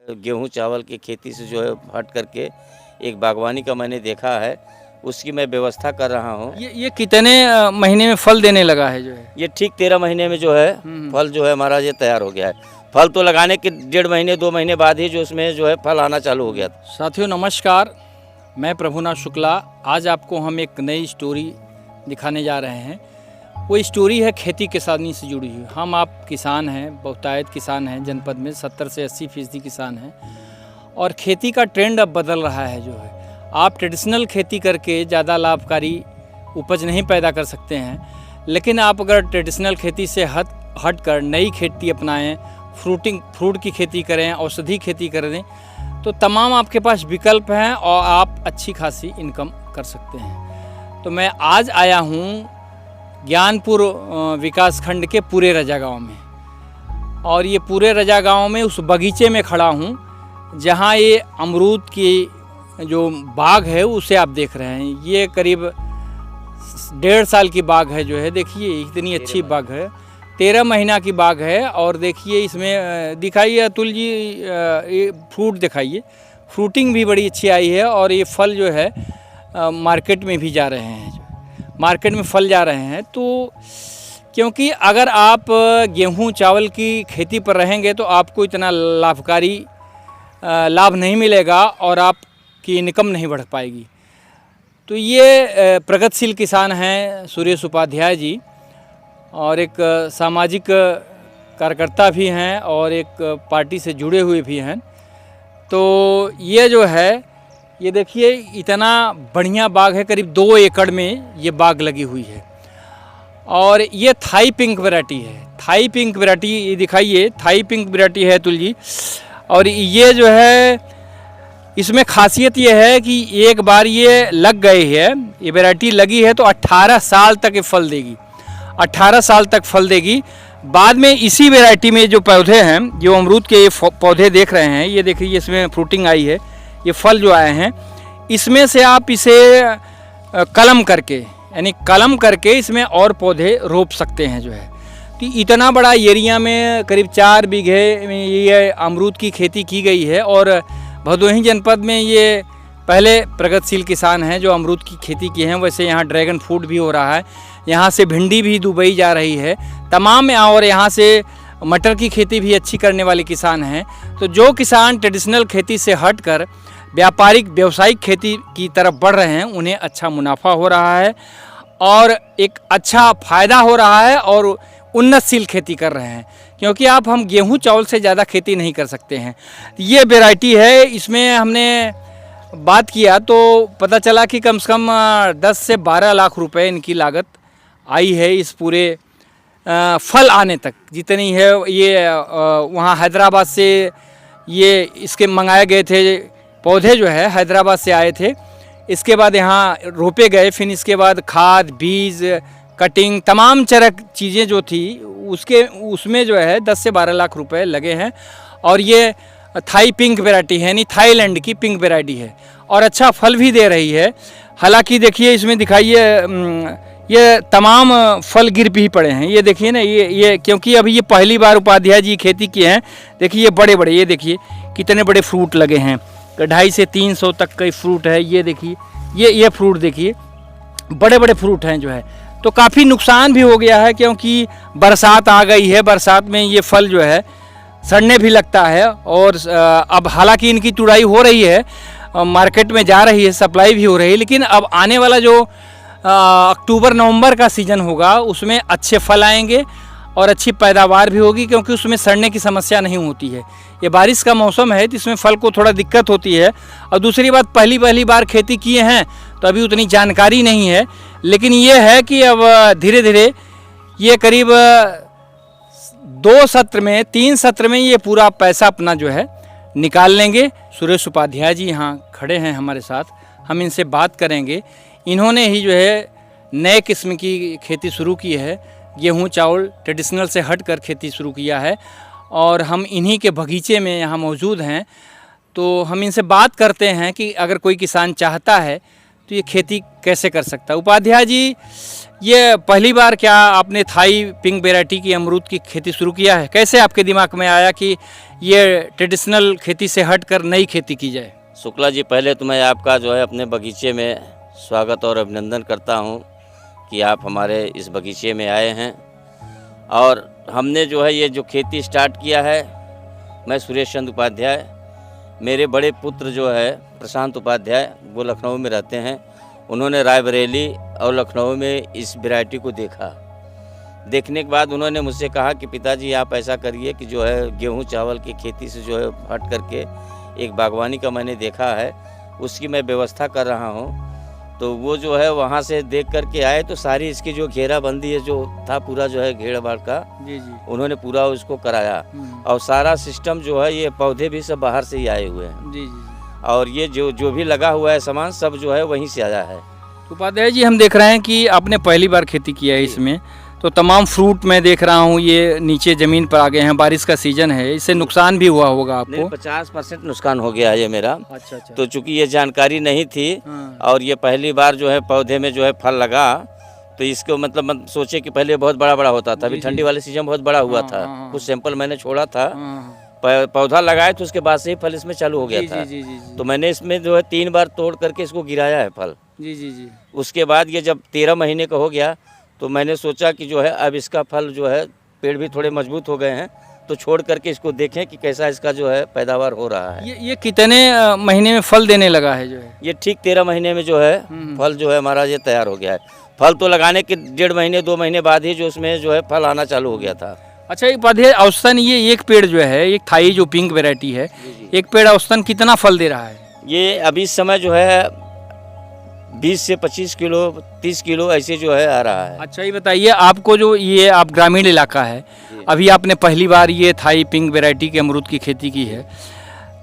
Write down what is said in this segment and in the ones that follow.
गेहूँ चावल की खेती से जो है हट करके एक बागवानी का मैंने देखा है, उसकी मैं व्यवस्था कर रहा हूँ। ये कितने महीने में फल देने लगा है जो है? ये ठीक 13 महीने में जो है फल जो है हमारा ये तैयार हो गया है। फल तो लगाने के 1.5 महीने 2 महीने बाद ही जो उसमें जो है फल आना चालू हो गया था। साथियों नमस्कार, मैं प्रभुनाथ शुक्ला। आज आपको हम एक नई स्टोरी दिखाने जा रहे हैं। वो स्टोरी है खेती किसानी से जुड़ी हुई। हम आप किसान हैं, बहुतायत किसान हैं, जनपद में 70 से 80% किसान हैं। और खेती का ट्रेंड अब बदल रहा है जो है। आप ट्रेडिशनल खेती करके ज़्यादा लाभकारी उपज नहीं पैदा कर सकते हैं, लेकिन आप अगर ट्रेडिशनल खेती से हट कर नई खेती अपनाएं, फ्रूट की खेती करें, औषधि खेती करें, तो तमाम आपके पास विकल्प हैं और आप अच्छी खासी इनकम कर सकते हैं। तो मैं आज आया हूँ ज्ञानपुर विकास खंड के पूरे रजा गाँव में, और ये पूरे रजा गाँव में उस बगीचे में खड़ा हूँ जहाँ ये अमरूद की जो बाग है उसे आप देख रहे हैं। ये करीब 1.5 साल की बाग है जो है। देखिए इतनी अच्छी बाग है, 13 महीना की बाग है। और देखिए इसमें दिखाइए अतुल जी, ये फ्रूट दिखाइए, फ्रूटिंग भी बड़ी अच्छी आई है। और ये फल जो है मार्केट में भी जा रहे हैं, मार्केट में फल जा रहे हैं। तो क्योंकि अगर आप गेहूं चावल की खेती पर रहेंगे तो आपको इतना लाभकारी लाभ नहीं मिलेगा और आपकी इनकम नहीं बढ़ पाएगी। तो ये प्रगतिशील किसान हैं सुरेश उपाध्याय जी, और एक सामाजिक कार्यकर्ता भी हैं और एक पार्टी से जुड़े हुए भी हैं। तो ये जो है, ये देखिए इतना बढ़िया बाग है, करीब 2 एकड़ में ये बाग लगी हुई है। और ये थाई पिंक वैरायटी है। थाई पिंक वैरायटी ये दिखाइए, थाई पिंक वैरायटी है अतुल जी। और ये जो है, इसमें खासियत ये है कि एक बार ये लग गई है, ये वैरायटी लगी है तो 18 साल तक ये फल देगी। 18 साल तक फल देगी। बाद में इसी वैरायटी में जो पौधे हैं, जो अमरूद के ये पौधे देख रहे हैं, ये देखिए इसमें फ्रूटिंग आई है, ये फल जो आए हैं, इसमें से आप इसे कलम करके, यानी कलम करके इसमें और पौधे रोप सकते हैं जो है। तो इतना बड़ा एरिया में करीब 4 बीघे में ये अमरूद की खेती की गई है। और भदोही जनपद में ये पहले प्रगतिशील किसान हैं जो अमरूद की खेती की हैं। वैसे यहाँ ड्रैगन फ्रूट भी हो रहा है, यहाँ से भिंडी भी दुबई जा रही है तमाम, और यहाँ से मटर की खेती भी अच्छी करने वाले किसान हैं। तो जो किसान ट्रेडिशनल खेती से हटकर व्यापारिक व्यवसायिक खेती की तरफ बढ़ रहे हैं, उन्हें अच्छा मुनाफा हो रहा है और एक अच्छा फ़ायदा हो रहा है और उन्नतशील खेती कर रहे हैं। क्योंकि हम गेहूं चावल से ज़्यादा खेती नहीं कर सकते हैं। ये वैरायटी है, इसमें हमने बात किया तो पता चला कि कम से कम 10 से 12 लाख रुपए इनकी लागत आई है इस पूरे फल आने तक जितनी है। ये वहाँ हैदराबाद से ये इसके मंगाए गए थे, पौधे जो है हैदराबाद से आए थे। इसके बाद यहाँ रोपे गए, फिर इसके बाद खाद, बीज, कटिंग, तमाम चीज़ें जो थी उसमें जो है 10 से 12 लाख रुपए लगे हैं। और ये थाई पिंक वैरायटी है, यानी थाईलैंड की पिंक वैरायटी है, और अच्छा फल भी दे रही है। हालांकि देखिए इसमें दिखाइए, ये तमाम फल गिर भी पड़े हैं। ये देखिए ना, ये क्योंकि अभी ये पहली बार उपाध्याय जी खेती किए हैं। देखिए ये बड़े बड़े, ये देखिए कितने बड़े फ्रूट लगे हैं, 250 से 300 तक के फ्रूट है। ये देखिए ये फ्रूट देखिए, बड़े बड़े फ्रूट हैं जो है। तो काफ़ी नुकसान भी हो गया है क्योंकि बरसात आ गई है। बरसात में ये फल जो है सड़ने भी लगता है। और अब हालांकि इनकी तुड़ाई हो रही है, मार्केट में जा रही है, सप्लाई भी हो रही है, लेकिन अब आने वाला जो अक्टूबर नवंबर का सीज़न होगा उसमें अच्छे फल आएंगे और अच्छी पैदावार भी होगी, क्योंकि उसमें सड़ने की समस्या नहीं होती है। ये बारिश का मौसम है तो इसमें फल को थोड़ा दिक्कत होती है। और दूसरी बात, पहली बार खेती किए हैं तो अभी उतनी जानकारी नहीं है। लेकिन ये है कि अब धीरे धीरे ये करीब 2 सत्र में, 3 सत्र में ये पूरा पैसा अपना जो है निकाल लेंगे। सुरेश उपाध्याय जी यहाँ खड़े हैं हमारे साथ, हम इनसे बात करेंगे। इन्होंने ही जो है नए किस्म की खेती शुरू की है, गेहूं चावल ट्रेडिशनल से हटकर खेती शुरू किया है। और हम इन्हीं के बगीचे में यहाँ मौजूद हैं। तो हम इनसे बात करते हैं कि अगर कोई किसान चाहता है तो ये खेती कैसे कर सकता है। उपाध्याय जी, ये पहली बार क्या आपने थाई पिंक वैरायटी की अमरूद की खेती शुरू किया है? कैसे आपके दिमाग में आया कि ये ट्रेडिशनल खेती से हटकर नई खेती की जाए? शुक्ला जी, पहले तो मैं आपका जो है अपने बगीचे में स्वागत और अभिनंदन करता हूं कि आप हमारे इस बगीचे में आए हैं। और हमने जो है ये जो खेती स्टार्ट किया है, मैं सुरेश चंद्र उपाध्याय, मेरे बड़े पुत्र जो है प्रशांत उपाध्याय, वो लखनऊ में रहते हैं। उन्होंने रायबरेली और लखनऊ में इस वैरायटी को देखा। देखने के बाद उन्होंने मुझसे कहा कि पिताजी आप ऐसा करिए कि जो है गेहूं चावल की खेती से जो है हट करके एक बागवानी का मैंने देखा है, उसकी मैं व्यवस्था कर रहा हूं। तो वो जो है वहां से देख करके आए तो सारी इसकी जो घेराबंदी है जो था पूरा जो है घेरा बाड़ का, जी जी, उन्होंने पूरा उसको कराया। और सारा सिस्टम जो है ये पौधे भी सब बाहर से ही आए हुए हैं। जी जी। और ये जो भी लगा हुआ है सामान सब जो है वहीं से आया है। तो उपाध्याय जी, हम देख रहे हैं कि आपने पहली बार खेती किया है इसमें, तो तमाम फ्रूट मैं देख रहा हूँ ये नीचे ज़मीन पर आ गए हैं। बारिश का सीज़न है, इससे नुकसान भी हुआ होगा आपको? 50% नुकसान हो गया है ये मेरा। अच्छा अच्छा। तो चूंकि ये जानकारी नहीं थी हाँ। और ये पहली बार जो है पौधे में जो है फल लगा, तो इसको मतलब सोचे कि पहले बहुत बड़ा बड़ा होता था, अभी ठंडी वाले सीजन बहुत बड़ा हुआ था। कुछ सैंपल मैंने छोड़ा था, पौधा लगाए तो उसके बाद से ही फल इसमें चालू हो गया था। जी जी जी। तो मैंने इसमें जो है 3 बार तोड़ करके इसको गिराया है फल। जी जी जी। उसके बाद ये जब 13 महीने का हो गया तो मैंने सोचा कि जो है अब इसका फल जो है, पेड़ भी थोड़े मजबूत हो गए हैं, तो छोड़ करके इसको देखें कि कैसा इसका जो है पैदावार हो रहा है। ये कितने महीने में फल देने लगा है जो है? ये ठीक 13 महीने में जो है फल जो है हमारा ये तैयार हो गया है। फल तो लगाने के 1.5 महीने 2 महीने बाद ही जो उसमें जो है फल आना चालू हो गया था। अच्छा, एक बात है, औसतन ये एक पेड़ जो है, एक थाई जो पिंक वैरायटी है, एक पेड़ औसतन कितना फल दे रहा है? ये अभी इस समय जो है 20 से 25 किलो 30 किलो ऐसे जो है आ रहा है। अच्छा, ये बताइए, आपको जो ये आप ग्रामीण इलाका है, अभी आपने पहली बार ये थाई पिंक वैरायटी के अमरूद की खेती की है,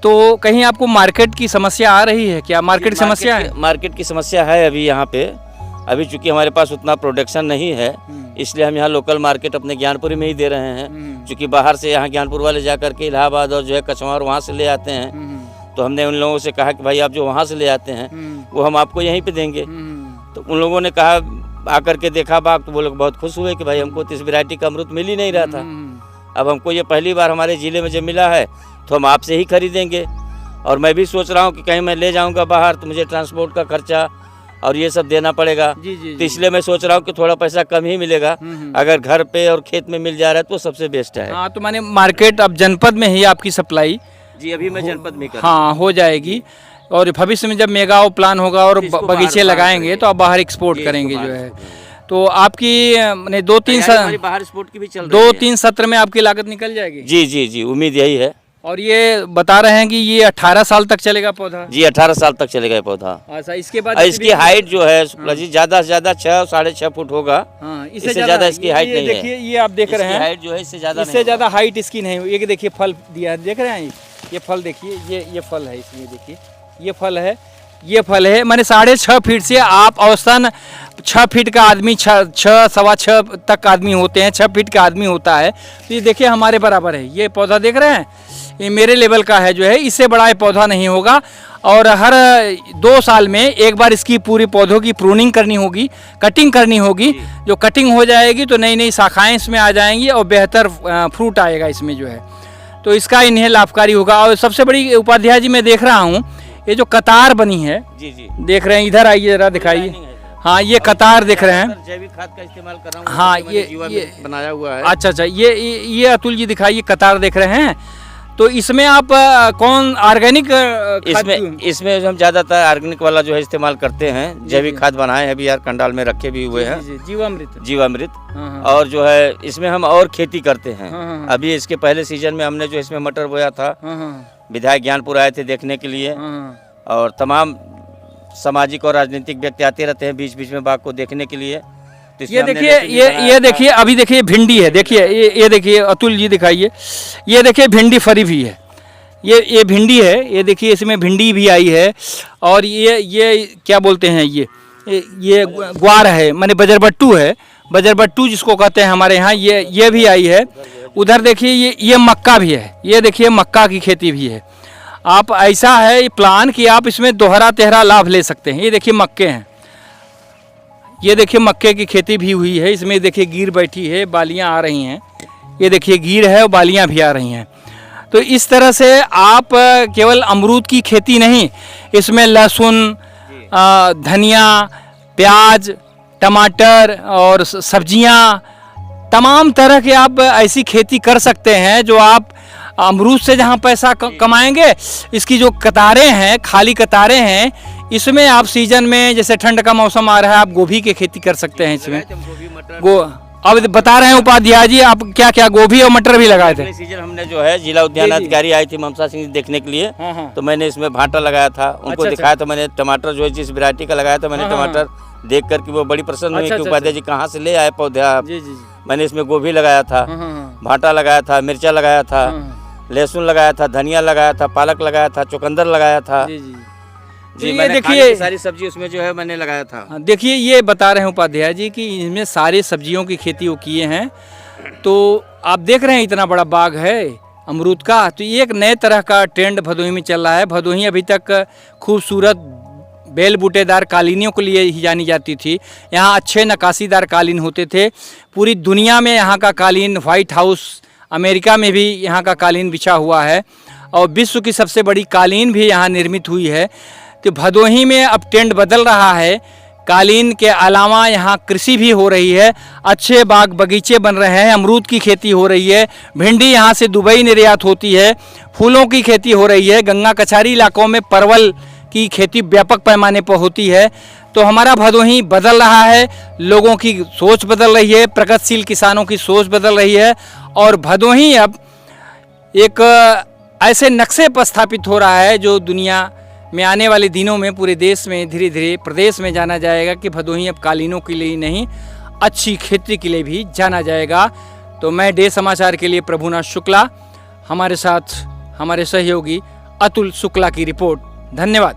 तो कहीं आपको मार्केट की समस्या आ रही है क्या? मार्केट की समस्या है? मार्केट की समस्या है अभी यहाँ पे। अभी चूंकि हमारे पास उतना प्रोडक्शन नहीं है, इसलिए हम यहाँ लोकल मार्केट अपने ज्ञानपुर में ही दे रहे हैं। चूँकि बाहर से यहाँ ज्ञानपुर वाले जा करके इलाहाबाद और जो है कचवार वहाँ से ले आते हैं, तो हमने उन लोगों से कहा कि भाई आप जो वहाँ से ले आते हैं वो हम आपको यहीं पे देंगे। तो उन लोगों ने कहा, आकर के देखा बाग, तो वो लोग बहुत खुश हुए कि भाई हमको तो इस वैरायटी का अमरूद मिल ही नहीं रहा था। अब हमको ये पहली बार हमारे ज़िले में जब मिला है तो हम आपसे ही खरीदेंगे। और मैं भी सोच रहा हूँ कि कहीं मैं ले जाऊँगा बाहर तो मुझे ट्रांसपोर्ट का खर्चा और ये सब देना पड़ेगा। तो इसलिए मैं सोच रहा हूँ कि थोड़ा पैसा कम ही मिलेगा। अगर घर पे और खेत में मिल जा रहा है तो सबसे बेस्ट है। हाँ, तो माने मार्केट अब जनपद में ही आपकी सप्लाई? जी, अभी मैं जनपद में हाँ हो जाएगी। और भविष्य में जब मेगा प्लान होगा और बगीचे लगाएंगे तो आप बाहर एक्सपोर्ट करेंगे जो है। तो आपकी मैंने 2-3 सत्र में आपकी लागत निकल जाएगी? जी जी जी, उम्मीद यही है। और ये बता रहे हैं कि ये 18 साल तक चलेगा पौधा? जी, 18 साल तक चलेगा ये पौधा। अच्छा, इसके बाद इसकी हाइट जो है शुक्ला जी ज़्यादा से ज़्यादा 6-6.5 फुट होगा। हाँ, इससे ज़्यादा इसकी हाइट नहीं है। देखिए, ये आप देख रहे हैं हाइट जो है इससे ज़्यादा हाइट इसकी नहीं हुई। ये देखिए फल दिया, देख रहे हैं ये फल, देखिए ये फल है इसमें, देखिए ये फल है। मैंने 6.5 फीट से आप औसतन 6 फीट का आदमी, 6-6.25 तक आदमी होते हैं, 6 फीट का आदमी होता है। तो ये देखिए हमारे बराबर है ये पौधा, देख रहे हैं, ये मेरे लेवल का है जो है। इससे बड़ा ये पौधा नहीं होगा। और हर 2 साल में एक बार इसकी पूरी पौधों की प्रूनिंग करनी होगी, कटिंग करनी होगी। जो कटिंग हो जाएगी तो नई नई शाखाएँ इसमें आ जाएंगी और बेहतर फ्रूट आएगा इसमें जो है। तो इसका इन्हें लाभकारी होगा। और सबसे बड़ी उपाध्याय जी मैं देख रहा हूँ ये जो कतार बनी है, जी जी, देख रहे हैं, इधर आइए जरा दिखाइए। हाँ, ये कतार देख रहे हैं। जैविक खाद का इस्तेमाल कर रहा हूँ। हाँ, ये बनाया हुआ है। अच्छा, ये अतुल जी दिखाइए, कतार देख रहे हैं। तो इसमें आप कौन ऑर्गेनिक इसमें हम ज़्यादातर ऑर्गेनिक वाला जो है इस्तेमाल करते हैं। जैविक खाद बनाए हैं, अभी यार कंडाल में रखे भी हुए हैं, जीवामृत। और जो है इसमें हम और खेती करते हैं। अभी इसके पहले सीजन में हमने जो इसमें मटर बोया था, विधायक ज्ञानपुर आए थे देखने के लिए, और तमाम सामाजिक और राजनीतिक व्यक्ति आते रहते हैं बीच बीच में बाग को देखने के लिए। तो ये देखिए, ये देखिए, अभी देखिए भिंडी है, देखिए ये देखिए अतुल जी दिखाइए, ये देखिए भिंडी फरी हुई है, ये भिंडी है, ये देखिए इसमें भिंडी भी आई है। और ये क्या बोलते हैं, ये ग्वार है, माने बजरबट्टू है, बजरबट्टू जिसको कहते हैं हमारे यहाँ, ये भी आई है। उधर देखिए ये मक्का भी है, ये देखिए मक्का की खेती भी है। आप ऐसा है प्लान कि आप इसमें दोहरा तेहरा लाभ ले सकते हैं। ये देखिए मक्के हैं, ये देखिए मक्के की खेती भी हुई है, इसमें देखिए गिर बैठी है, बालियां आ रही हैं। ये देखिए गिर है और बालियां भी आ रही हैं। तो इस तरह से आप केवल अमरूद की खेती नहीं, इसमें लहसुन, धनिया, प्याज, टमाटर और सब्जियां, तमाम तरह के आप ऐसी खेती कर सकते हैं जो आप अमरूद से जहां पैसा कमाएंगे, इसकी जो कतारें हैं, खाली कतारें हैं, इसमें आप सीजन में जैसे ठंड का मौसम आ रहा है, आप गोभी की खेती कर सकते हैं इसमें। अब बता रहे हैं उपाध्याय जी, आप क्या क्या गोभी और मटर भी लगाए थे? सीजन हमने जो है जिला उद्यान अधिकारी आई थी ममता सिंह देखने के लिए, तो मैंने इसमें भाटा लगाया था, उनको दिखाया था। मैंने टमाटर जो है जिस वैरायटी का लगाया था, मैंने टमाटर देख कर के वो बड़ी प्रसन्न हुई कि उपाध्याय जी कहाँ से ले आए पौधा आप। मैंने इसमें गोभी लगाया था, भाटा लगाया था, मिर्चा लगाया था, लहसुन लगाया था, धनिया लगाया था, पालक लगाया था, चुकंदर लगाया था। जी, ये मैंने देखिए सारी सब्जी उसमें जो है मैंने लगाया था। देखिए ये बता रहे हैं उपाध्याय जी कि इसमें सारे सब्जियों की खेती वो किए हैं। तो आप देख रहे हैं इतना बड़ा बाग है अमरूद का। तो ये एक नए तरह का ट्रेंड भदोही में चल रहा है। भदोही अभी तक खूबसूरत बेल बूटेदार कालीनियों के लिए ही जानी जाती थी। यहाँ अच्छे नक्काशीदार कालीन होते थे। पूरी दुनिया में यहाँ का कालीन, वाइट हाउस अमेरिका में भी यहाँ का कालीन बिछा हुआ है और विश्व की सबसे बड़ी कालीन भी यहाँ निर्मित हुई है। तो भदोही में अब ट्रेंड बदल रहा है। कालीन के अलावा यहाँ कृषि भी हो रही है, अच्छे बाग बगीचे बन रहे हैं, अमरूद की खेती हो रही है, भिंडी यहाँ से दुबई निर्यात होती है, फूलों की खेती हो रही है, गंगा कछारी इलाकों में परवल की खेती व्यापक पैमाने पर होती है। तो हमारा भदोही बदल रहा है, लोगों की सोच बदल रही है, प्रगतिशील किसानों की सोच बदल रही है और भदोही अब एक ऐसे नक्शे पर स्थापित हो रहा है जो दुनिया में आने वाले दिनों में पूरे देश में धीरे धीरे प्रदेश में जाना जाएगा कि भदोही अब कालीनों के लिए नहीं, अच्छी खेती के लिए भी जाना जाएगा। तो मैं डे समाचार के लिए प्रभुनाथ शुक्ला, हमारे साथ हमारे सहयोगी अतुल शुक्ला की रिपोर्ट। धन्यवाद।